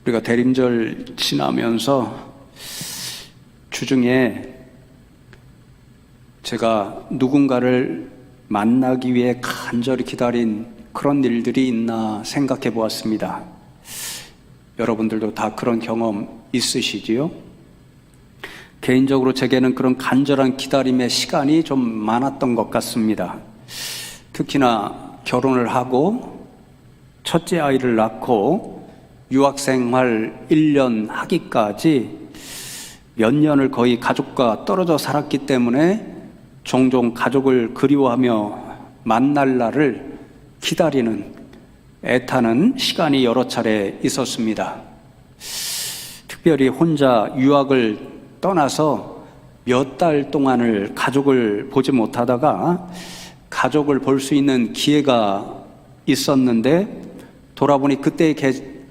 우리가 대림절 지나면서 주중에 제가 누군가를 만나기 위해 간절히 기다린 그런 일들이 있나 생각해 보았습니다. 여러분들도 다 그런 경험 있으시지요? 개인적으로 제게는 그런 간절한 기다림의 시간이 좀 많았던 것 같습니다. 특히나 결혼을 하고 첫째 아이를 낳고 유학생활 1년 하기까지 몇 년을 거의 가족과 떨어져 살았기 때문에 종종 가족을 그리워하며 만날 날을 기다리는 애타는 시간이 여러 차례 있었습니다. 특별히 혼자 유학을 떠나서 몇 달 동안을 가족을 보지 못하다가 가족을 볼 수 있는 기회가 있었는데 돌아보니 그때의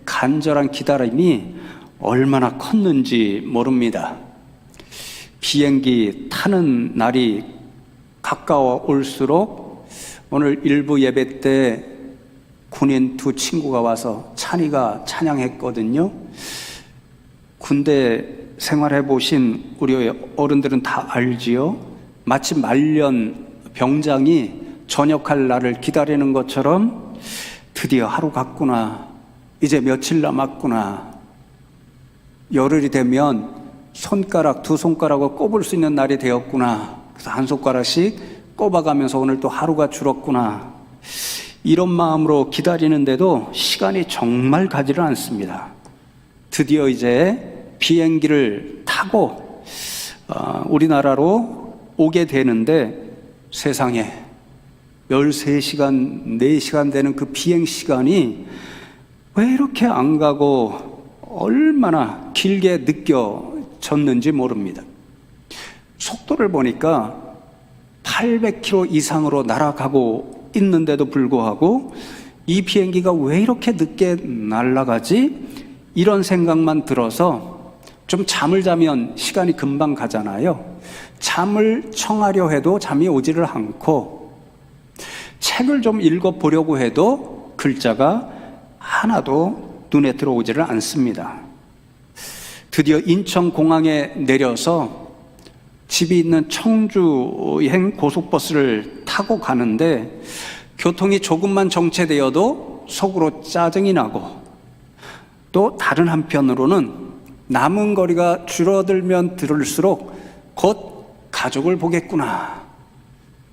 간절한 기다림이 얼마나 컸는지 모릅니다. 비행기 타는 날이 가까워 올수록 오늘 일부 예배 때 군인 두 친구가 와서 찬이가 찬양했거든요. 군대 생활해 보신 우리 어른들은 다 알지요. 마치 말년 병장이 전역할 날을 기다리는 것처럼 드디어 하루 갔구나, 이제 며칠 남았구나, 열흘이 되면 손가락 두 손가락을 꼽을 수 있는 날이 되었구나, 그래서 한 손가락씩 꼽아가면서 오늘 또 하루가 줄었구나, 이런 마음으로 기다리는데도 시간이 정말 가지를 않습니다. 드디어 이제 비행기를 타고 우리나라로 오게 되는데 세상에 13시간, 4시간 되는 그 비행시간이 왜 이렇게 안 가고 얼마나 길게 느껴졌는지 모릅니다. 속도를 보니까 800km 이상으로 날아가고 있는데도 불구하고 이 비행기가 왜 이렇게 늦게 날아가지? 이런 생각만 들어서 좀 잠을 자면 시간이 금방 가잖아요. 잠을 청하려 해도 잠이 오지를 않고 책을 좀 읽어보려고 해도 글자가 하나도 눈에 들어오지를 않습니다. 드디어 인천공항에 내려서 집이 있는 청주행 고속버스를 타고 가는데 교통이 조금만 정체되어도 속으로 짜증이 나고 또 다른 한편으로는 남은 거리가 줄어들면 들을수록 곧 가족을 보겠구나,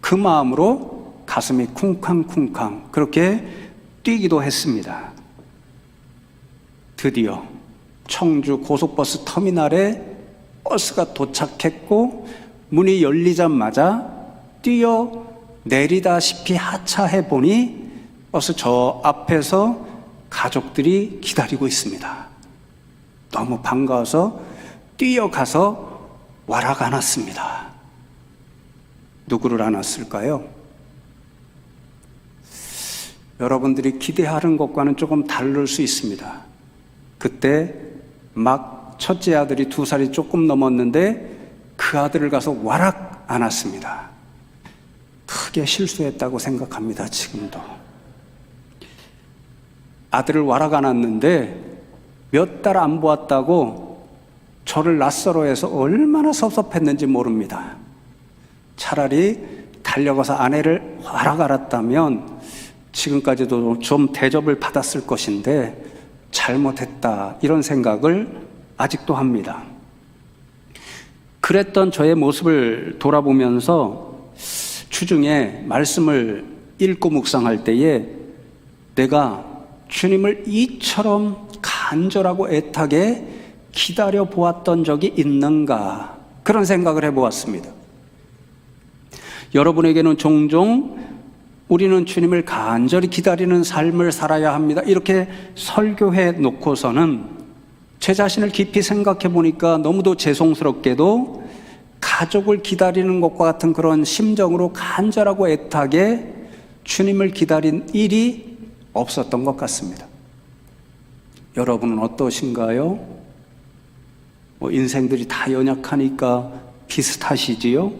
그 마음으로 가슴이 쿵쾅쿵쾅 그렇게 뛰기도 했습니다. 드디어 청주 고속버스 터미널에 버스가 도착했고 문이 열리자마자 뛰어 내리다시피 하차해 보니 버스 저 앞에서 가족들이 기다리고 있습니다. 너무 반가워서 뛰어가서 와락 안았습니다. 누구를 안았을까요? 여러분들이 기대하는 것과는 조금 다를 수 있습니다. 그때 막 첫째 아들이 2살이 조금 넘었는데 그 아들을 가서 와락 안았습니다. 크게 실수했다고 생각합니다. 지금도 아들을 와락 안았는데 몇 달 안 보았다고 저를 낯설어해서 얼마나 섭섭했는지 모릅니다. 차라리 달려가서 아내를 와락 안았다면 지금까지도 좀 대접을 받았을 것인데 잘못했다, 이런 생각을 아직도 합니다. 그랬던 저의 모습을 돌아보면서 주중에 말씀을 읽고 묵상할 때에 내가 주님을 이처럼 간절하고 애타게 기다려 보았던 적이 있는가, 그런 생각을 해보았습니다. 여러분에게는 종종 우리는 주님을 간절히 기다리는 삶을 살아야 합니다, 이렇게 설교해 놓고서는 제 자신을 깊이 생각해 보니까 너무도 죄송스럽게도 가족을 기다리는 것과 같은 그런 심정으로 간절하고 애타게 주님을 기다린 일이 없었던 것 같습니다. 여러분은 어떠신가요? 인생들이 다 연약하니까 비슷하시지요?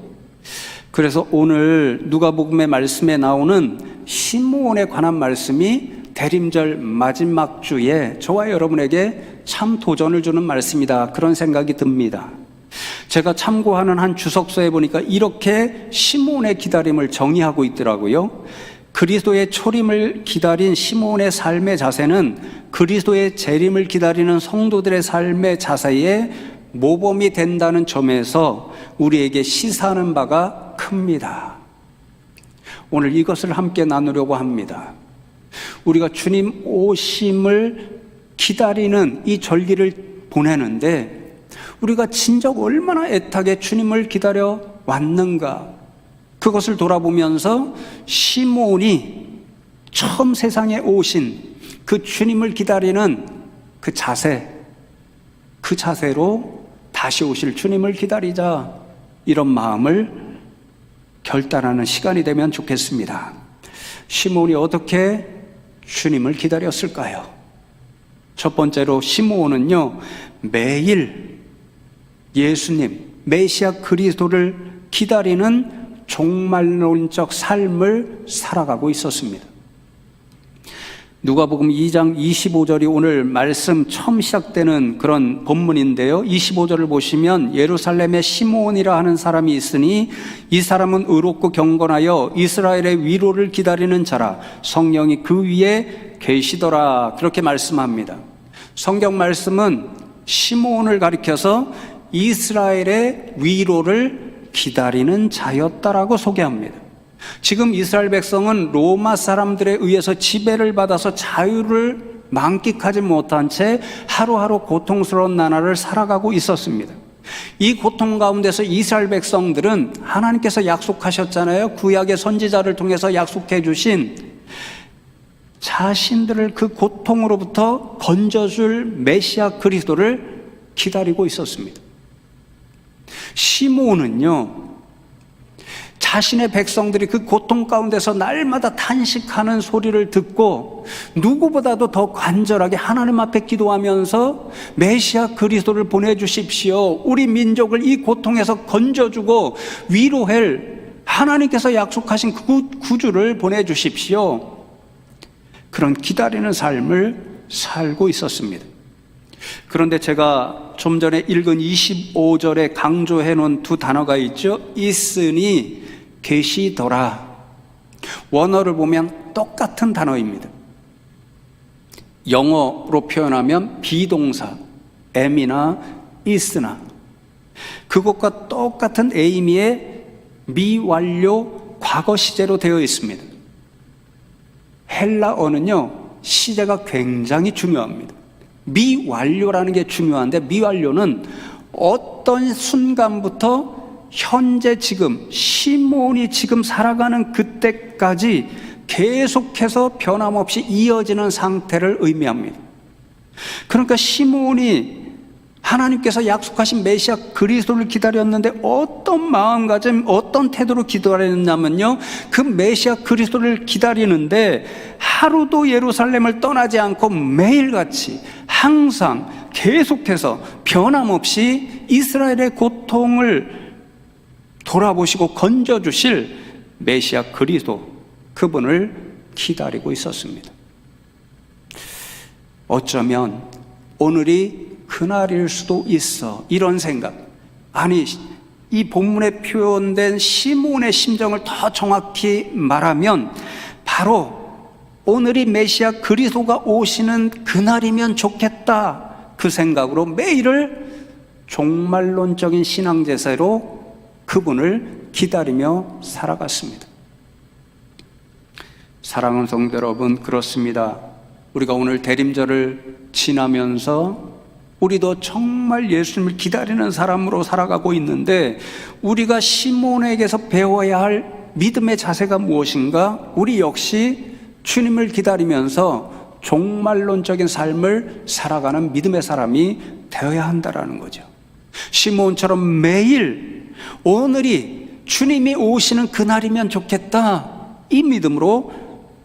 그래서 오늘 누가복음의 말씀에 나오는 시므온에 관한 말씀이 대림절 마지막 주에 저와 여러분에게 참 도전을 주는 말씀이다, 그런 생각이 듭니다. 제가 참고하는 한 주석서에 보니까 이렇게 시몬의 기다림을 정의하고 있더라고요. 그리스도의 초림을 기다린 시몬의 삶의 자세는 그리스도의 재림을 기다리는 성도들의 삶의 자세에 모범이 된다는 점에서 우리에게 시사하는 바가 큽니다. 오늘 이것을 함께 나누려고 합니다. 우리가 주님 오심을 기다리는 이 절기를 보내는데 우리가 진작 얼마나 애타게 주님을 기다려 왔는가, 그것을 돌아보면서 시몬이 처음 세상에 오신 그 주님을 기다리는 그 자세로 다시 오실 주님을 기다리자, 이런 마음을 결단하는 시간이 되면 좋겠습니다. 시몬이 어떻게 주님을 기다렸을까요? 첫 번째로 시몬은요, 매일 예수님, 메시아 그리스도를 기다리는 종말론적 삶을 살아가고 있었습니다. 누가복음 2장 25절이 오늘 말씀 처음 시작되는 그런 본문인데요. 25절을 보시면 예루살렘에 시몬이라 하는 사람이 있으니 이 사람은 의롭고 경건하여 이스라엘의 위로를 기다리는 자라, 성령이 그 위에 계시더라, 그렇게 말씀합니다. 성경 말씀은 시몬을 가리켜서 이스라엘의 위로를 기다리는 자였다라고 소개합니다. 지금 이스라엘 백성은 로마 사람들에 의해서 지배를 받아서 자유를 만끽하지 못한 채 하루하루 고통스러운 나날을 살아가고 있었습니다. 이 고통 가운데서 이스라엘 백성들은 하나님께서 약속하셨잖아요. 구약의 선지자를 통해서 약속해 주신 자신들을 그 고통으로부터 건져줄 메시아 그리스도를 기다리고 있었습니다. 시몬은요, 자신의 백성들이 그 고통 가운데서 날마다 탄식하는 소리를 듣고 누구보다도 더 간절하게 하나님 앞에 기도하면서 메시아 그리스도를 보내주십시오, 우리 민족을 이 고통에서 건져주고 위로할 하나님께서 약속하신 그 구주를 보내주십시오, 그런 기다리는 삶을 살고 있었습니다. 그런데 제가 좀 전에 읽은 25절에 강조해 놓은 두 단어가 있죠. 있으니 계시더라. 원어를 보면 똑같은 단어입니다. 영어로 표현하면 비동사 am이나 is나 그것과 똑같은 의미의 미완료 과거 시제로 되어 있습니다. 헬라어는요, 시제가 굉장히 중요합니다. 미완료라는 게 중요한데, 미완료는 어떤 순간부터 현재 지금 시몬이 지금 살아가는 그때까지 계속해서 변함없이 이어지는 상태를 의미합니다. 그러니까 시몬이 하나님께서 약속하신 메시아 그리스도를 기다렸는데 어떤 마음가짐, 어떤 태도로 기다렸냐면요, 그 메시아 그리스도를 기다리는데 하루도 예루살렘을 떠나지 않고 매일같이 항상 계속해서 변함없이 이스라엘의 고통을 돌아보시고 건져주실 메시아 그리스도, 그분을 기다리고 있었습니다. 어쩌면 오늘이 그날일 수도 있어, 이런 생각. 아니, 이 본문에 표현된 시몬의 심정을 더 정확히 말하면 바로 오늘이 메시아 그리스도가 오시는 그날이면 좋겠다, 그 생각으로 매일을 종말론적인 신앙제사로 그분을 기다리며 살아갔습니다. 사랑하는 성도 여러분, 그렇습니다. 우리가 오늘 대림절을 지나면서 우리도 정말 예수님을 기다리는 사람으로 살아가고 있는데, 우리가 시몬에게서 배워야 할 믿음의 자세가 무엇인가? 우리 역시 주님을 기다리면서 종말론적인 삶을 살아가는 믿음의 사람이 되어야 한다는 거죠. 시몬처럼 매일 오늘이 주님이 오시는 그날이면 좋겠다, 이 믿음으로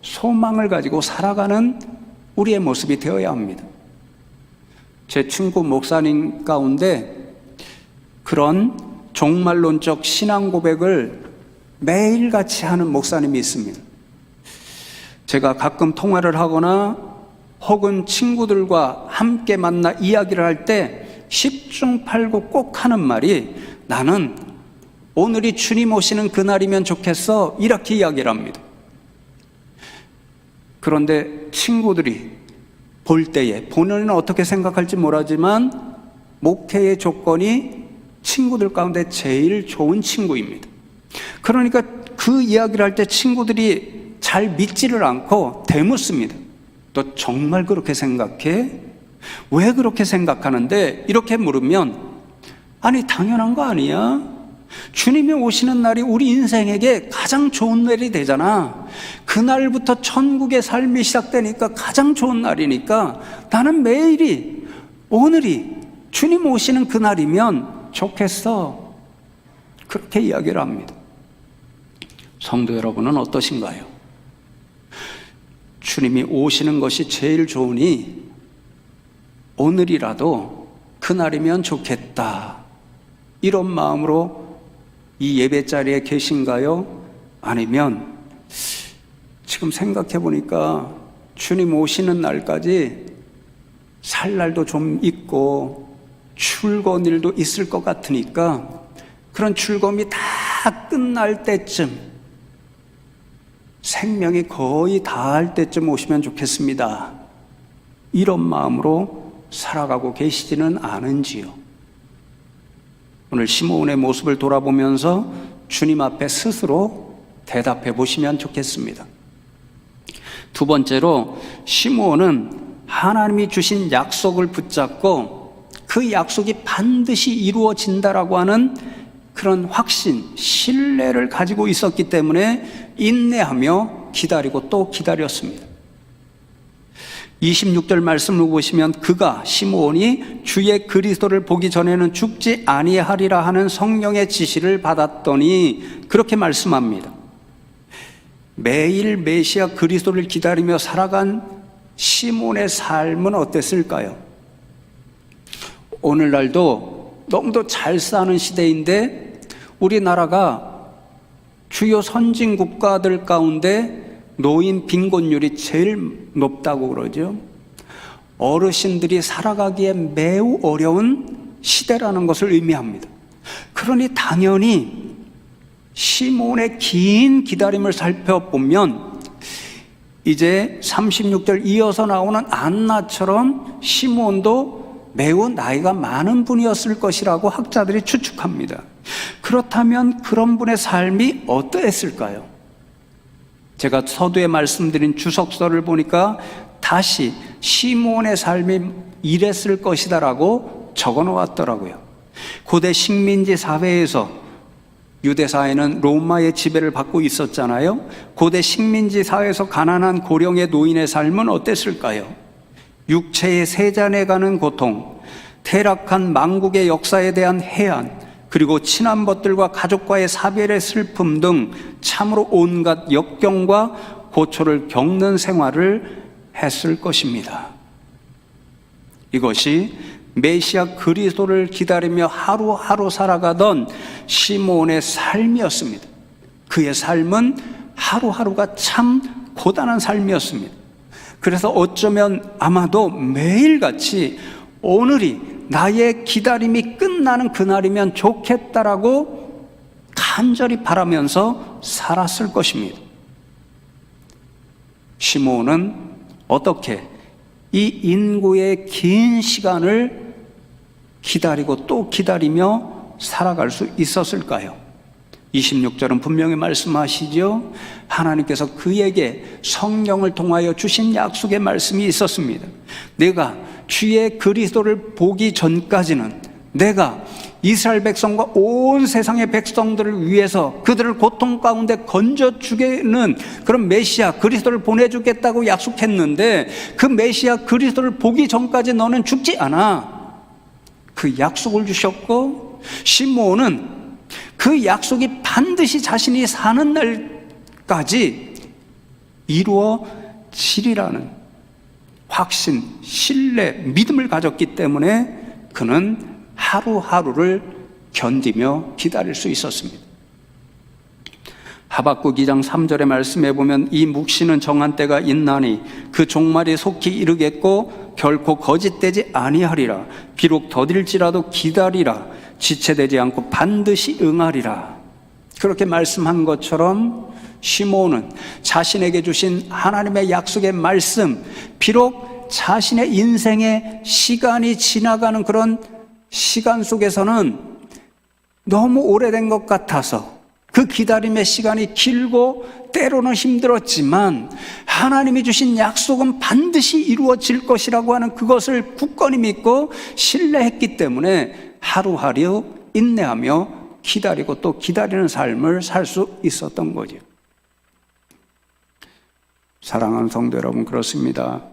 소망을 가지고 살아가는 우리의 모습이 되어야 합니다. 제 친구 목사님 가운데 그런 종말론적 신앙 고백을 매일같이 하는 목사님이 있습니다. 제가 가끔 통화를 하거나 혹은 친구들과 함께 만나 이야기를 할 때 10중 8구 꼭 하는 말이 나는 오늘이 주님 오시는 그날이면 좋겠어 이렇게 이야기를 합니다. 그런데 친구들이 볼 때에 본인은 어떻게 생각할지 모르지만 목회의 조건이 친구들 가운데 제일 좋은 친구입니다. 그러니까 그 이야기를 할 때 친구들이 잘 믿지를 않고 되묻습니다. 너 정말 그렇게 생각해? 왜 그렇게 생각하는데? 이렇게 물으면 아니 당연한 거 아니야? 주님이 오시는 날이 우리 인생에게 가장 좋은 날이 되잖아. 그날부터 천국의 삶이 시작되니까 가장 좋은 날이니까 나는 매일이 오늘이 주님 오시는 그날이면 좋겠어. 그렇게 이야기를 합니다. 성도 여러분은 어떠신가요? 주님이 오시는 것이 제일 좋으니 오늘이라도 그날이면 좋겠다, 이런 마음으로 이 예배 자리에 계신가요? 아니면 지금 생각해 보니까 주님 오시는 날까지 살 날도 좀 있고 출근 일도 있을 것 같으니까 그런 출근이 다 끝날 때쯤, 생명이 거의 다할 때쯤 오시면 좋겠습니다, 이런 마음으로 살아가고 계시지는 않은지요? 오늘 시므온의 모습을 돌아보면서 주님 앞에 스스로 대답해 보시면 좋겠습니다. 두 번째로 시므온은 하나님이 주신 약속을 붙잡고 그 약속이 반드시 이루어진다라고 하는 그런 확신, 신뢰를 가지고 있었기 때문에 인내하며 기다리고 또 기다렸습니다. 26절 말씀을 보시면 그가 시므온이 주의 그리스도를 보기 전에는 죽지 아니하리라 하는 성령의 지시를 받았더니 그렇게 말씀합니다. 매일 메시아 그리스도를 기다리며 살아간 시므온의 삶은 어땠을까요? 오늘날도 너무도 잘 사는 시대인데 우리나라가 주요 선진 국가들 가운데 노인 빈곤율이 제일 높다고 그러죠. 어르신들이 살아가기에 매우 어려운 시대라는 것을 의미합니다. 그러니 당연히 시므온의 긴 기다림을 살펴보면 이제 36절 이어서 나오는 안나처럼 시므온도 매우 나이가 많은 분이었을 것이라고 학자들이 추측합니다. 그렇다면 그런 분의 삶이 어떠했을까요? 제가 서두에 말씀드린 주석서를 보니까 다시 시므온의 삶이 이랬을 것이다라고 적어 놓았더라고요. 고대 식민지 사회에서 유대 사회는 로마의 지배를 받고 있었잖아요. 고대 식민지 사회에서 가난한 고령의 노인의 삶은 어땠을까요? 육체의 세잔에 가는 고통, 퇴락한 망국의 역사에 대한 해안, 그리고 친한 벗들과 가족과의 사별의 슬픔 등 참으로 온갖 역경과 고초를 겪는 생활을 했을 것입니다. 이것이 메시아 그리스도를 기다리며 하루하루 살아가던 시므온의 삶이었습니다. 그의 삶은 하루하루가 참 고단한 삶이었습니다. 그래서 어쩌면 아마도 매일같이 오늘이 나의 기다림이 끝나는 그날이면 좋겠다라고 간절히 바라면서 살았을 것입니다. 시므온은 어떻게 이 인구의 긴 시간을 기다리고 또 기다리며 살아갈 수 있었을까요? 26절은 분명히 말씀하시죠. 하나님께서 그에게 성령을 통하여 주신 약속의 말씀이 있었습니다. 내가 주의 그리스도를 보기 전까지는 내가 이스라엘 백성과 온 세상의 백성들을 위해서 그들을 고통 가운데 건져주겠는 그런 메시아 그리스도를 보내주겠다고 약속했는데 그 메시아 그리스도를 보기 전까지 너는 죽지 않아. 그 약속을 주셨고 시므온은 그 약속이 반드시 자신이 사는 날까지 이루어지리라는 확신, 신뢰, 믿음을 가졌기 때문에 그는 하루하루를 견디며 기다릴 수 있었습니다. 하박국 2장 3절의 말씀에 보면 이 묵시는 정한 때가 있나니 그 종말이 속히 이르겠고 결코 거짓되지 아니하리라. 비록 더딜지라도 기다리라. 지체되지 않고 반드시 응하리라. 그렇게 말씀한 것처럼 시므온은 자신에게 주신 하나님의 약속의 말씀, 비록 자신의 인생의 시간이 지나가는 그런 시간 속에서는 너무 오래된 것 같아서 그 기다림의 시간이 길고 때로는 힘들었지만 하나님이 주신 약속은 반드시 이루어질 것이라고 하는 그것을 굳건히 믿고 신뢰했기 때문에 하루하루 인내하며 기다리고 또 기다리는 삶을 살 수 있었던 거죠. 사랑하는 성도 여러분, 그렇습니다.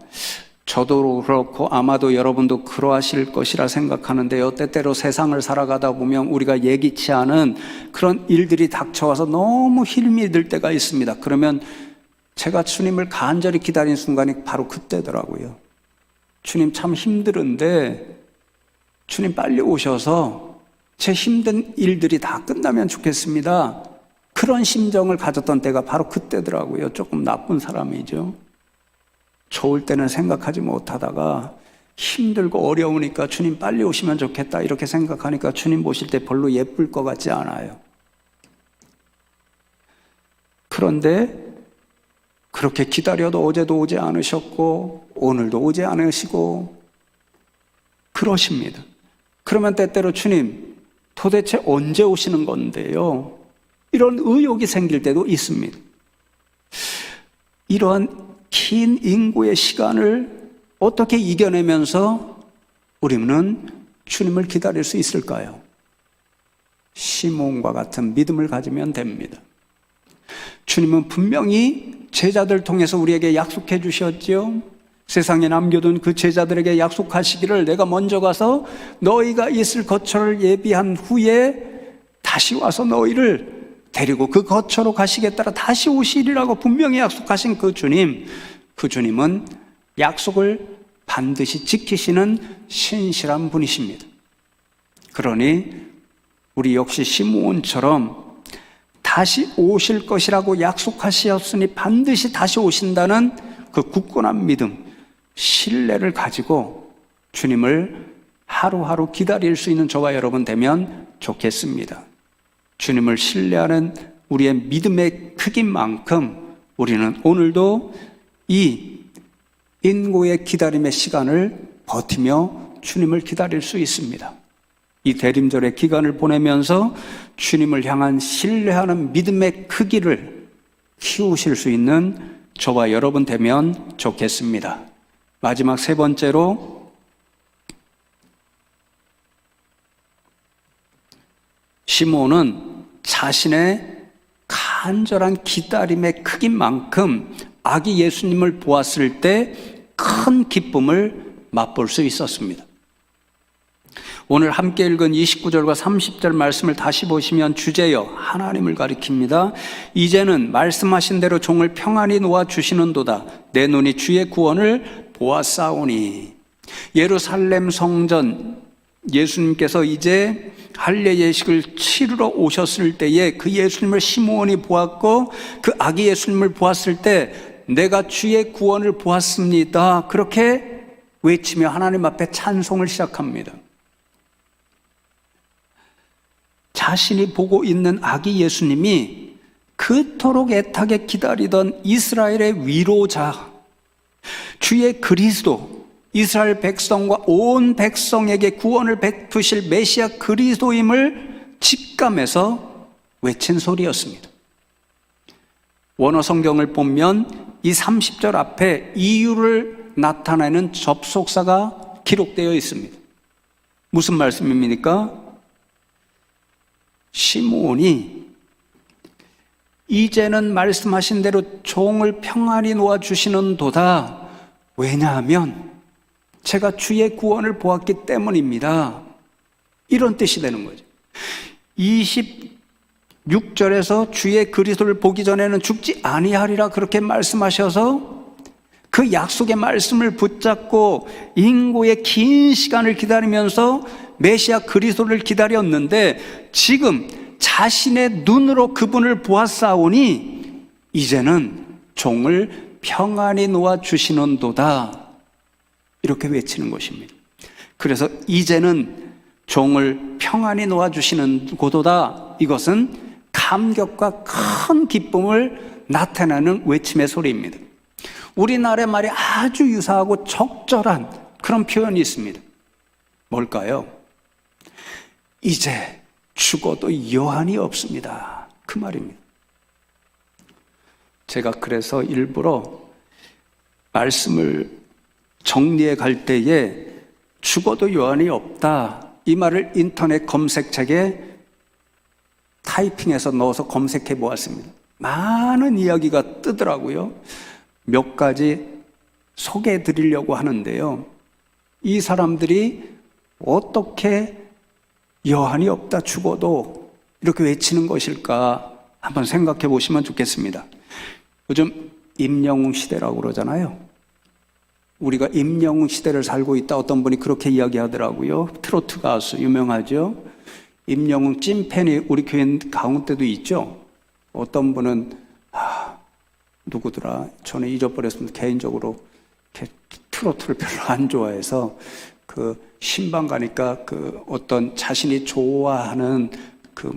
저도 그렇고 아마도 여러분도 그러하실 것이라 생각하는데요. 때때로 세상을 살아가다 보면 우리가 예기치 않은 그런 일들이 닥쳐와서 너무 힘이 들 때가 있습니다. 그러면 제가 주님을 간절히 기다린 순간이 바로 그때더라고요. 주님 참 힘들은데 주님 빨리 오셔서 제 힘든 일들이 다 끝나면 좋겠습니다. 그런 심정을 가졌던 때가 바로 그때더라고요. 조금 나쁜 사람이죠. 좋을 때는 생각하지 못하다가 힘들고 어려우니까 주님 빨리 오시면 좋겠다 이렇게 생각하니까 주님 보실 때 별로 예쁠 것 같지 않아요. 그런데 그렇게 기다려도 어제도 오지 않으셨고 오늘도 오지 않으시고 그러십니다. 그러면 때때로 주님 도대체 언제 오시는 건데요? 이런 의혹이 생길 때도 있습니다. 이러한 긴 인고의 시간을 어떻게 이겨내면서 우리는 주님을 기다릴 수 있을까요? 시므온과 같은 믿음을 가지면 됩니다. 주님은 분명히 제자들 통해서 우리에게 약속해 주셨죠. 세상에 남겨둔 그 제자들에게 약속하시기를 내가 먼저 가서 너희가 있을 거처를 예비한 후에 다시 와서 너희를 데리고 그 거처로 가시겠다라 다시 오시리라고 분명히 약속하신 그 주님은 약속을 반드시 지키시는 신실한 분이십니다. 그러니 우리 역시 시므온처럼 다시 오실 것이라고 약속하셨으니 반드시 다시 오신다는 그 굳건한 믿음, 신뢰를 가지고 주님을 하루하루 기다릴 수 있는 저와 여러분 되면 좋겠습니다. 주님을 신뢰하는 우리의 믿음의 크기만큼 우리는 오늘도 이 인고의 기다림의 시간을 버티며 주님을 기다릴 수 있습니다. 이 대림절의 기간을 보내면서 주님을 향한 신뢰하는 믿음의 크기를 키우실 수 있는 저와 여러분 되면 좋겠습니다. 마지막 세 번째로 시므온은 자신의 간절한 기다림의 크기만큼 아기 예수님을 보았을 때 큰 기쁨을 맛볼 수 있었습니다. 오늘 함께 읽은 29절과 30절 말씀을 다시 보시면 주제여 하나님을 가리킵니다. 이제는 말씀하신 대로 종을 평안히 놓아주시는도다. 내 눈이 주의 구원을 보았사오니. 예루살렘 성전 예수님께서 이제 할례 예식을 치르러 오셨을 때에 그 예수님을 시므온이 보았고 그 아기 예수님을 보았을 때 내가 주의 구원을 보았습니다. 그렇게 외치며 하나님 앞에 찬송을 시작합니다. 자신이 보고 있는 아기 예수님이 그토록 애타게 기다리던 이스라엘의 위로자, 주의 그리스도, 이스라엘 백성과 온 백성에게 구원을 베푸실 메시아 그리스도임을 직감해서 외친 소리였습니다. 원어 성경을 보면 이 30절 앞에 이유를 나타내는 접속사가 기록되어 있습니다. 무슨 말씀입니까? 시므온이 이제는 말씀하신 대로 종을 평안히 놓아주시는도다. 왜냐하면 제가 주의 구원을 보았기 때문입니다. 이런 뜻이 되는 거죠. 26절에서 주의 그리스도를 보기 전에는 죽지 아니하리라 그렇게 말씀하셔서 그 약속의 말씀을 붙잡고 인고의 긴 시간을 기다리면서 메시아 그리스도를 기다렸는데 지금 자신의 눈으로 그분을 보았사오니 이제는 종을 평안히 놓아 주시는도다. 이렇게 외치는 것입니다. 그래서 이제는 종을 평안히 놓아 주시는 고도다. 이것은 감격과 큰 기쁨을 나타내는 외침의 소리입니다. 우리나라의 말이 아주 유사하고 적절한 그런 표현이 있습니다. 뭘까요? 이제 죽어도 여한이 없습니다. 그 말입니다. 제가 그래서 일부러 말씀을 정리해 갈 때에 죽어도 여한이 없다, 이 말을 인터넷 검색책에 타이핑해서 넣어서 검색해 보았습니다. 많은 이야기가 뜨더라고요. 몇 가지 소개해 드리려고 하는데요. 이 사람들이 어떻게 여한이 없다, 죽어도 이렇게 외치는 것일까 한번 생각해 보시면 좋겠습니다. 요즘 임영웅 시대라고 그러잖아요. 우리가 임영웅 시대를 살고 있다, 어떤 분이 그렇게 이야기하더라고요. 트로트 가수 유명하죠. 임영웅 찐팬이 우리 교회 가운데도 있죠. 어떤 분은 누구더라, 저는 잊어버렸습니다. 개인적으로 트로트를 별로 안 좋아해서 그 신방 가니까 그 어떤 자신이 좋아하는 그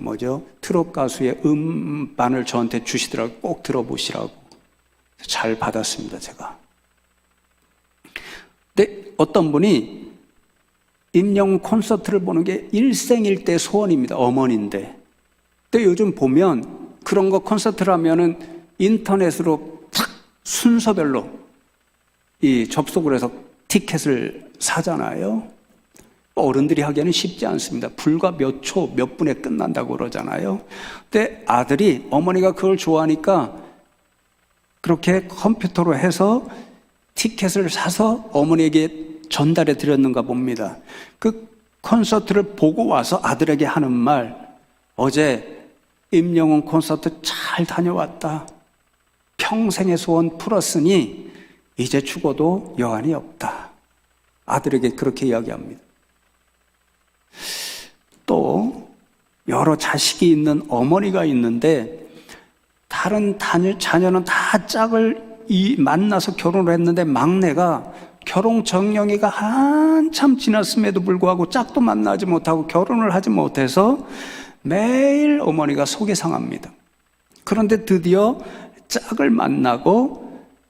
트롯 가수의 음반을 저한테 주시더라고요. 꼭 들어보시라고. 잘 받았습니다, 제가. 근데 어떤 분이 임영웅 콘서트를 보는 게 일생일대 소원입니다. 어머니인데. 근데 요즘 보면 그런 거 콘서트를 하면은 인터넷으로 탁 순서별로 이 접속을 해서 티켓을 사잖아요. 어른들이 하기에는 쉽지 않습니다. 불과 몇 초, 몇 분에 끝난다고 그러잖아요. 근데 아들이, 어머니가 그걸 좋아하니까 그렇게 컴퓨터로 해서 티켓을 사서 어머니에게 전달해 드렸는가 봅니다. 그 콘서트를 보고 와서 아들에게 하는 말, 어제 임영웅 콘서트 잘 다녀왔다. 평생의 소원 풀었으니 이제 죽어도 여한이 없다. 아들에게 그렇게 이야기합니다. 또 여러 자식이 있는 어머니가 있는데 다른 자녀는 다 짝을 만나서 결혼을 했는데 막내가 결혼 정년기가 한참 지났음에도 불구하고 짝도 만나지 못하고 결혼을 하지 못해서 매일 어머니가 속이 상합니다. 그런데 드디어 짝을 만나고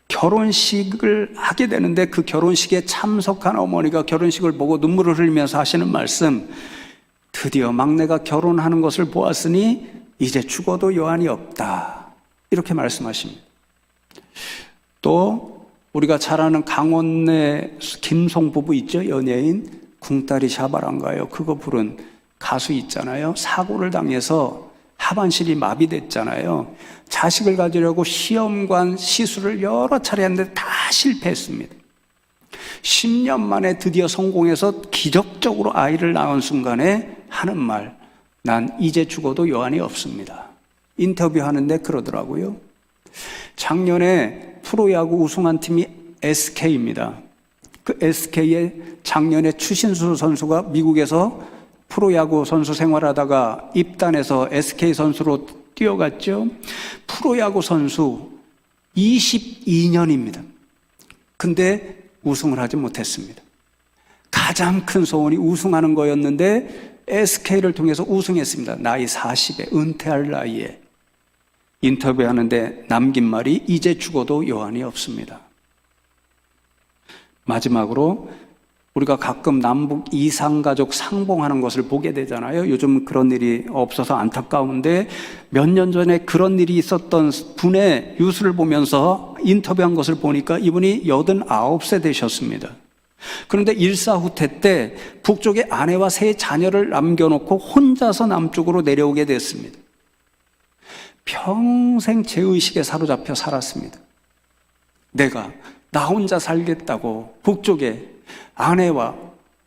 결혼식을 하게 되는데 그 결혼식에 참석한 어머니가 결혼식을 보고 눈물을 흘리면서 하시는 말씀, 드디어 막내가 결혼하는 것을 보았으니 이제 죽어도 여한이 없다. 이렇게 말씀하십니다. 또 우리가 잘 아는 강원내 김송 부부 있죠? 연예인 궁따리 샤바란가요? 그거 부른 가수 있잖아요. 사고를 당해서 하반신이 마비됐잖아요. 자식을 가지려고 시험관 시술을 여러 차례 했는데 다 실패했습니다. 10년 만에 드디어 성공해서 기적적으로 아이를 낳은 순간에 하는 말, 난 이제 죽어도 여한이 없습니다. 인터뷰하는데 그러더라고요. 작년에 프로야구 우승한 팀이 SK입니다. 그 SK의 작년에 추신수 선수가 미국에서 프로야구 선수 생활하다가 입단해서 SK 선수로 뛰어갔죠. 프로야구 선수 22년입니다. 근데 우승을 하지 못했습니다. 가장 큰 소원이 우승하는 거였는데 SK를 통해서 우승했습니다. 나이 40에 은퇴할 나이에. 인터뷰하는데 남긴 말이 이제 죽어도 여한이 없습니다. 마지막으로 우리가 가끔 남북 이산가족 상봉하는 것을 보게 되잖아요. 요즘 그런 일이 없어서 안타까운데 몇 년 전에 그런 일이 있었던 분의 뉴스를 보면서 인터뷰한 것을 보니까 이분이 89세 되셨습니다. 그런데 일사후퇴 때 북쪽에 아내와 세 자녀를 남겨놓고 혼자서 남쪽으로 내려오게 됐습니다. 평생 죄의식에 사로잡혀 살았습니다. 내가 나 혼자 살겠다고 북쪽에 아내와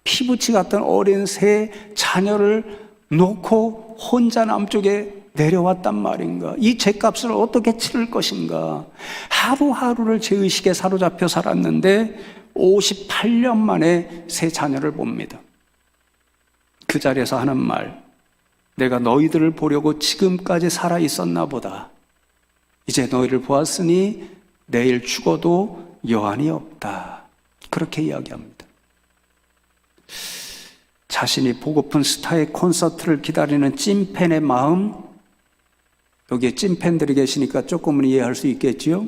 피부치 같은 어린 세 자녀를 놓고 혼자 남쪽에 내려왔단 말인가? 이 죄값을 어떻게 치를 것인가? 하루하루를 죄의식에 사로잡혀 살았는데 58년 만에 세 자녀를 봅니다. 그 자리에서 하는 말, 내가 너희들을 보려고 지금까지 살아 있었나 보다. 이제 너희를 보았으니 내일 죽어도 여한이 없다. 그렇게 이야기합니다. 자신이 보고픈 스타의 콘서트를 기다리는 찐팬의 마음, 여기에 찐팬들이 계시니까 조금은 이해할 수 있겠지요?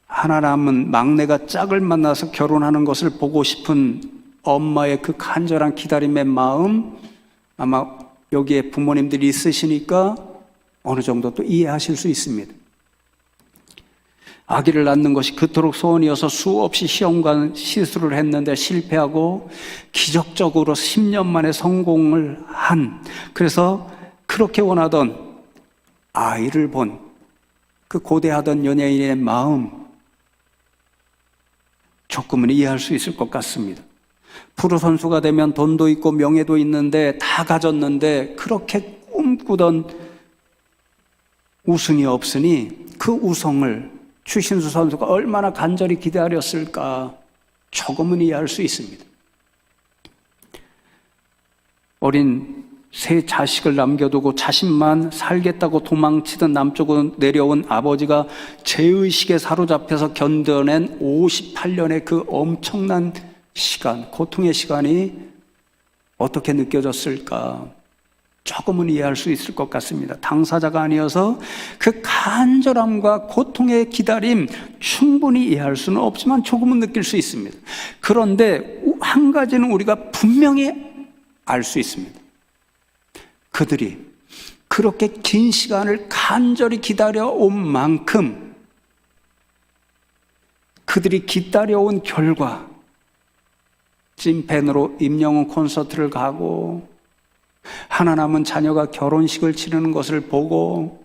하나 남은 막내가 짝을 만나서 결혼하는 것을 보고 싶은 엄마의 그 간절한 기다림의 마음, 아마 여기에 부모님들이 있으시니까 어느 정도 또 이해하실 수 있습니다. 아기를 낳는 것이 그토록 소원이어서 수없이 시험과 시술을 했는데 실패하고 기적적으로 10년 만에 성공을 한, 그래서 그렇게 원하던 아이를 본 그 고대하던 연예인의 마음, 조금은 이해할 수 있을 것 같습니다. 프로 선수가 되면 돈도 있고 명예도 있는데 다 가졌는데 그렇게 꿈꾸던 우승이 없으니 그 우승을 추신수 선수가 얼마나 간절히 기다렸을까 조금은 이해할 수 있습니다. 어린 세 자식을 남겨두고 자신만 살겠다고 도망치던 남쪽으로 내려온 아버지가 죄의식에 사로잡혀서 견뎌낸 58년의 그 엄청난 시간, 고통의 시간이 어떻게 느껴졌을까 조금은 이해할 수 있을 것 같습니다. 당사자가 아니어서 그 간절함과 고통의 기다림 충분히 이해할 수는 없지만 조금은 느낄 수 있습니다. 그런데 한 가지는 우리가 분명히 알 수 있습니다. 그들이 그렇게 긴 시간을 간절히 기다려온 만큼 그들이 기다려온 결과 찐팬으로 임영웅 콘서트를 가고 하나 남은 자녀가 결혼식을 치르는 것을 보고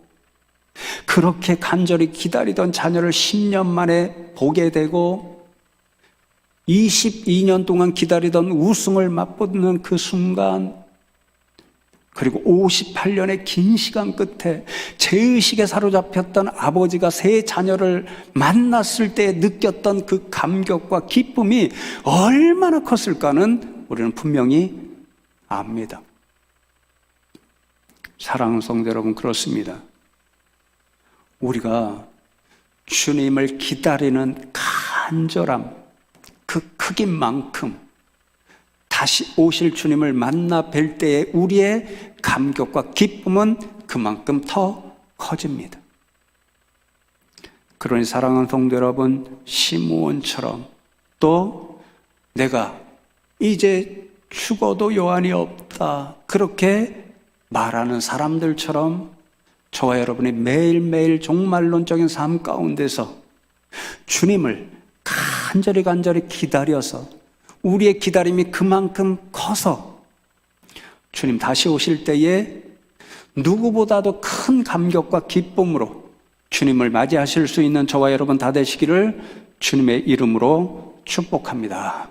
그렇게 간절히 기다리던 자녀를 10년 만에 보게 되고 22년 동안 기다리던 우승을 맛보는 그 순간, 그리고 58년의 긴 시간 끝에 죄의식에 사로잡혔던 아버지가 세 자녀를 만났을 때 느꼈던 그 감격과 기쁨이 얼마나 컸을까는 우리는 분명히 압니다. 사랑하는 성도 여러분, 그렇습니다. 우리가 주님을 기다리는 간절함, 그 크기만큼 다시 오실 주님을 만나 뵐 때의 우리의 감격과 기쁨은 그만큼 더 커집니다. 그러니 사랑하는 성도 여러분, 시므온처럼 또 내가 이제 죽어도 여한이 없다 그렇게 말하는 사람들처럼 저와 여러분이 매일매일 종말론적인 삶 가운데서 주님을 간절히 기다려서 우리의 기다림이 그만큼 커서 주님 다시 오실 때에 누구보다도 큰 감격과 기쁨으로 주님을 맞이하실 수 있는 저와 여러분 다 되시기를 주님의 이름으로 축복합니다.